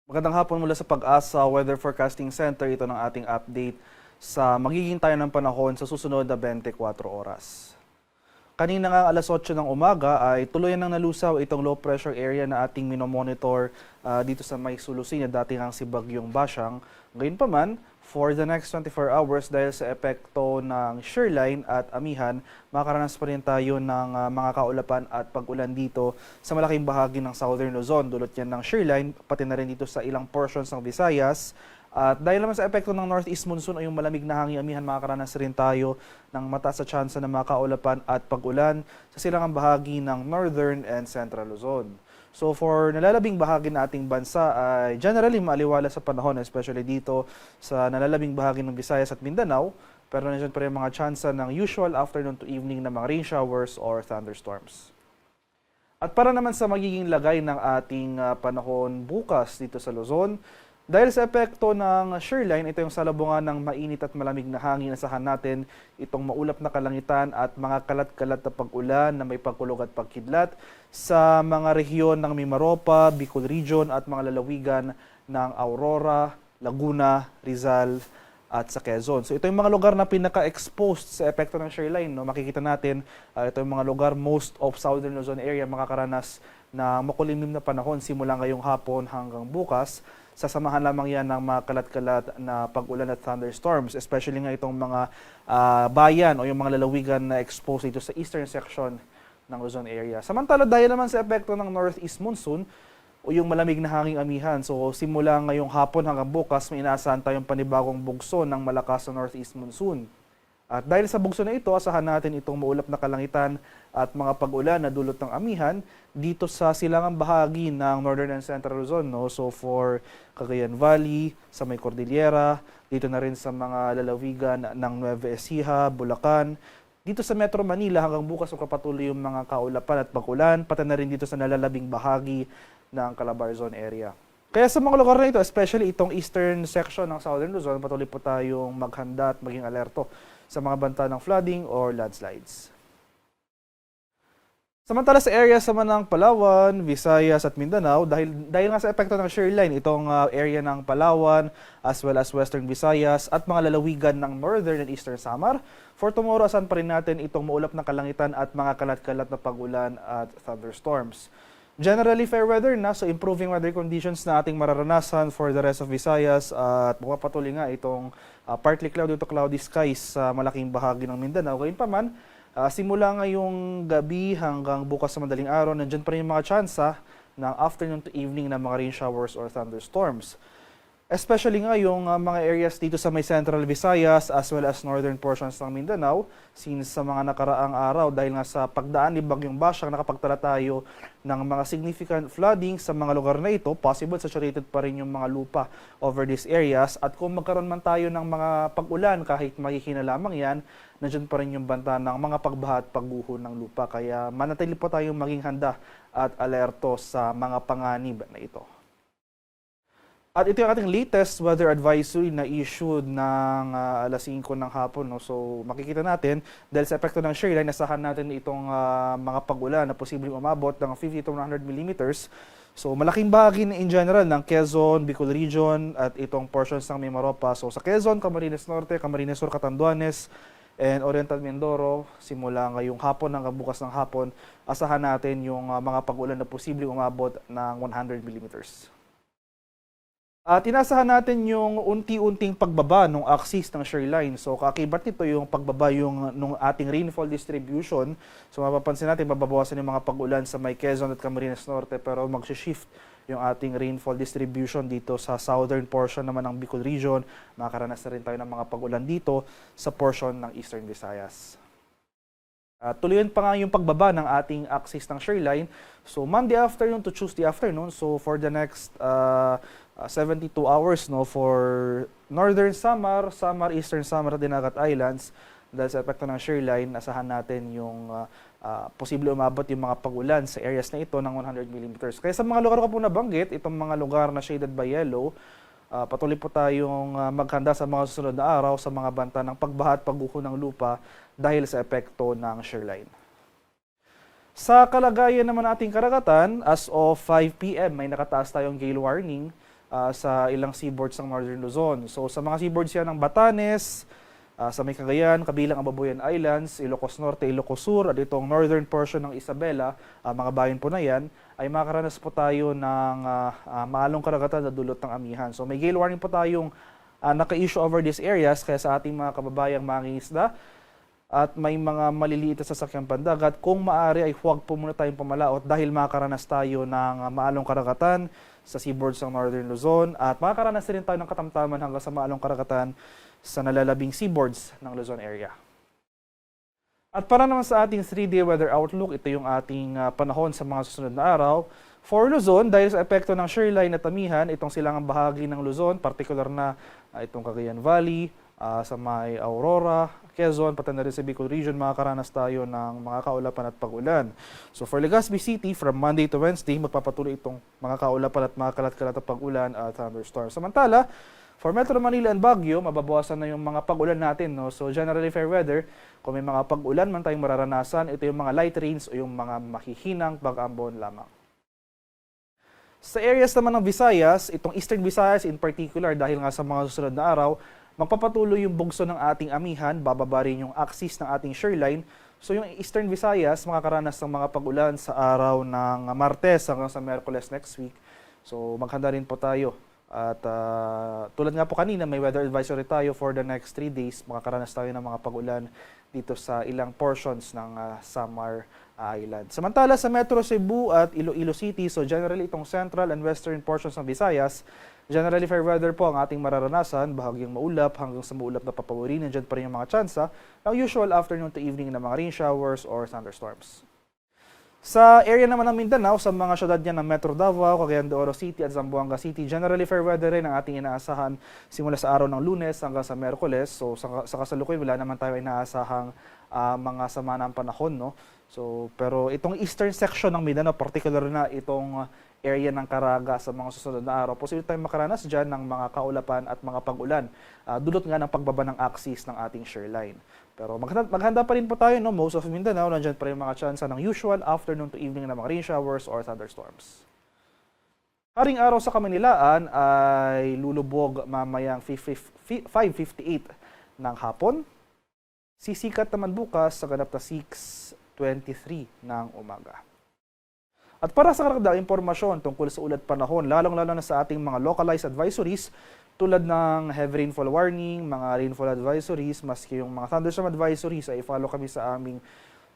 Magandang hapon mula sa Pag-asa Weather Forecasting Center. Ito ng ating update sa magiging tayo ng panahon sa susunod na 24 oras. Kanina nga alas 8 ng umaga ay tuluyan ng nalusaw itong low pressure area na ating minomonitor dito sa may sulusin na dati ngang si Bagyong Basyang. Ngayon pa man, for the next 24 hours dahil sa epekto ng shearline at amihan, makakaranas pa rin tayo ng mga kaulapan at pag-ulan dito sa malaking bahagi ng Southern Luzon. Dulot yan ng shearline, pati na rin dito sa ilang portions ng Visayas. At dahil naman sa epekto ng northeast monsoon o yung malamig na hangin amihan, makakaranas rin tayo ng mataas sa tsansa ng mga kaulapan at pag-ulan sa silangang bahagi ng northern and central Luzon. So for nalalabing bahagi ng ating bansa ay generally maaliwala sa panahon, especially dito sa nalalabing bahagi ng Visayas at Mindanao, pero nandiyan pa rin mga tsansa ng usual afternoon to evening na mga rain showers or thunderstorms. At para naman sa magiging lagay ng ating panahon bukas dito sa Luzon, dahil sa epekto ng shearline, ito yung salubungan ng mainit at malamig na hangin. Asahan natin itong maulap na kalangitan at mga kalat-kalat na pag-ulan na may pagkulog at pagkidlat sa mga rehiyon ng Mimaropa, Bicol Region at mga lalawigan ng Aurora, Laguna, Rizal at sa Quezon. So ito yung mga lugar na pinaka-exposed sa epekto ng shearline. No? Makikita natin, ito yung mga lugar, most of Southern Luzon area makakaranas na makulimlim na panahon simula ngayong hapon hanggang bukas. Sasamahan lamang yan ng mga kalat-kalat na pag-ulan at thunderstorms, especially nga itong mga bayan o yung mga lalawigan na exposed dito sa eastern section ng Luzon area. Samantala, dahil naman sa epekto ng northeast monsoon o yung malamig na hanging amihan, so simula ngayong hapon hanggang bukas, may inaasahan tayong panibagong bugso ng malakas na northeast monsoon. At dahil sa bugso na ito, asahan natin itong maulap na kalangitan at mga pag-ulan na dulot ng amihan dito sa silangang bahagi ng Northern and Central Luzon. No? So for Cagayan Valley, sa may Cordillera, dito na rin sa mga lalawigan ng Nueva Ecija, Bulacan, dito sa Metro Manila hanggang bukas magpapatuloy yung mga kaulapan at pag-ulan, pati na rin dito sa nalalabing bahagi ng Calabarzon area. Kaya sa mga lugar na ito, especially itong eastern section ng Southern Luzon, patuloy po tayong maghanda at maging alerto sa mga banta ng flooding or landslides. Samantala sa area sa ng Palawan, Visayas at Mindanao, dahil nga sa epekto ng shearline, itong area ng Palawan as well as Western Visayas at mga lalawigan ng Northern and Eastern Samar, for tomorrow asan pa rin natin itong maulap na kalangitan at mga kalat-kalat na pag-ulan at thunderstorms. Generally fair weather na, so improving weather conditions na ating mararanasan for the rest of Visayas at patuloy nga itong partly cloudy to cloudy skies sa malaking bahagi ng Mindanao. Gayun pa man, simula ngayong gabi hanggang bukas sa madaling araw, nandyan pa rin yung mga tsansa ng afternoon to evening na mga rain showers or thunderstorms. Especially nga yung mga areas dito sa may Central Visayas as well as northern portions ng Mindanao, since sa mga nakaraang araw dahil nga sa pagdaan ni Bagyong Basyang nakapagtala tayo ng mga significant flooding sa mga lugar na ito, possible saturated pa rin yung mga lupa over these areas, at kung magkaroon man tayo ng mga pag-ulan kahit mahihina lamang yan, nandiyan pa rin yung banta ng mga pagbaha at pagguho ng lupa, kaya manatili po tayong maging handa at alerto sa mga panganib na ito. At ito yung ating latest weather advisory na issued ng alas 5 ng hapon. No? So makikita natin, dahil sa epekto ng shearline, nasahan natin itong mga pag-ulan na posibleng umabot ng 50 to 100 millimeters. So malaking bahagi in general ng Quezon, Bicol Region at itong portions ng Mimaropa. So sa Quezon, Camarines Norte, Camarines Sur, Catanduanes, and Oriental Mindoro, simula ngayong hapon hanggang bukas ng hapon, asahan natin yung mga pag-ulan na posibleng umabot ng 100 millimeters. At inasahan natin yung unti-unting pagbaba ng axis ng shearline. So kakibat nito yung pagbaba nung ating rainfall distribution. So mapapansin natin, mababawasan yung mga pag-ulan sa may Quezon at Camarines Norte, pero mag-shift yung ating rainfall distribution dito sa southern portion naman ng Bicol Region. Makakaranas na rin tayo ng mga pag-ulan dito sa portion ng Eastern Visayas. Tuloyan pa nga yung pagbaba ng ating axis ng shearline. So Monday afternoon to Tuesday afternoon, so for the next 72 hours no, for Northern Samar, Eastern Samar at Dinagat Islands, dahil sa epekto ng shearline, asahan natin yung posible umabot yung mga pag-ulan sa areas na ito ng 100 millimeters. Kaya sa mga lugar ko po nabanggit, itong mga lugar na shaded by yellow, patuloy po tayong maghanda sa mga susunod na araw sa mga banta ng pagbaha at pagguho ng lupa dahil sa epekto ng shearline. Sa kalagayan naman ating karagatan, as of 5 p.m. may nakataas tayong gale warning sa ilang seaboards ng Northern Luzon. So sa mga seaboards yan ng Batanes, sa may Cagayan, kabilang ang Babuyan Islands, Ilocos Norte, Ilocos Sur, at itong northern portion ng Isabela, mga bayan po na yan, ay makakaranas po tayo ng maalong karagatan na dulot ng amihan. So may gale warning po tayong naka-issue over these areas, kaya sa ating mga kababayang mangingisda at may mga maliliit na sasakyang pandagat, kung maaari ay huwag po muna tayong pumalaot dahil makakaranas tayo ng maalong karagatan sa seaboards ng Northern Luzon at makakaranas rin tayo ng katamtaman hanggang sa maalong karagatan sa nalalabing seaboards ng Luzon area. At para naman sa ating 3-day weather outlook, ito yung ating panahon sa mga susunod na araw. For Luzon, dahil sa epekto ng shearline at amihan, itong silangang bahagi ng Luzon, particular na itong Cagayan Valley, sa may Aurora, Quezon, pati na rin sa Bicol Region, makakaranas tayo ng mga kaulapan at pag-ulan. So for Legazpi City, from Monday to Wednesday, magpapatuloy itong mga kaulapan at mga kalat-kalat at pag-ulan at thunderstorms. Samantala, for Metro Manila and Baguio, mababawasan na yung mga pag-ulan natin. No? So generally fair weather, kung may mga pag-ulan man tayong mararanasan, ito yung mga light rains o yung mga mahihinang pag-ambon lamang. Sa areas naman ng Visayas, itong Eastern Visayas in particular, dahil nga sa mga susunod na araw, magpapatuloy yung bugso ng ating amihan, bababa rin yung axis ng ating shearline. So yung Eastern Visayas, makakaranas ng mga pag-ulan sa araw ng Martes hanggang sa Miyerkules next week. So maghanda rin po tayo. At tulad nga po kanina, may weather advisory tayo for the next 3 days. Makakaranas tayo ng mga pag-ulan dito sa ilang portions ng Samar Island. Samantala sa Metro Cebu at Iloilo City, so generally itong central and western portions ng Visayas, generally fair weather po ang ating mararanasan, bahagyang maulap hanggang sa maulap na papawari. Nandiyan pa rin yung mga tsansa ng usual afternoon to evening na mga rain showers or thunderstorms. Sa area naman ng Mindanao, sa mga syudad niya ng Metro Davao, Cagayan de Oro City at Zamboanga City, generally fair weather rin ang ating inaasahan simula sa araw ng Lunes hanggang sa Miyerkules. So sa kasalukuyan, wala naman tayo inaasahang mga sama ng panahon, no? So pero itong eastern section ng Mindanao, particular na itong area ng Caraga sa mga susunod na araw, posible tayong makaranas dyan ng mga kaulapan at mga pag-ulan. Dulot nga ng pagbaba ng axis ng ating shearline. Pero maghanda pa rin po tayo, no? Most of Mindanao, nandyan pa rin mga tsansa ng usual afternoon to evening na mga rain showers or thunderstorms. Haring araw sa Kamanilaan ay lulubog mamayang 5:58 ng hapon. Sisikat naman bukas sa ganap na 6:23 ng umaga. At para sa karagdagang impormasyon tungkol sa ulat panahon, lalong-lalo na sa ating mga localized advisories, tulad ng heavy rainfall warning, mga rainfall advisories, maski yung mga thunderstorm advisories, ay follow kami sa aming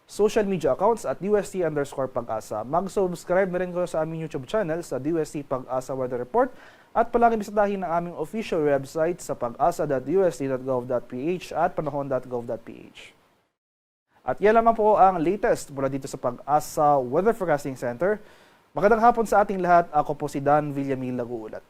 social media accounts at DUST_Pag-asa. Mag-subscribe na rin kayo sa aming YouTube channel sa DUST Pag-asa Weather Report at palagi bisitahin ang aming official website sa pag-asa.dust.gov.ph at panahon.gov.ph. At yan naman po ang latest mula dito sa Pag-asa Weather Forecasting Center. Magandang hapon sa ating lahat. Ako po si Dan Villamil, nag-uulat.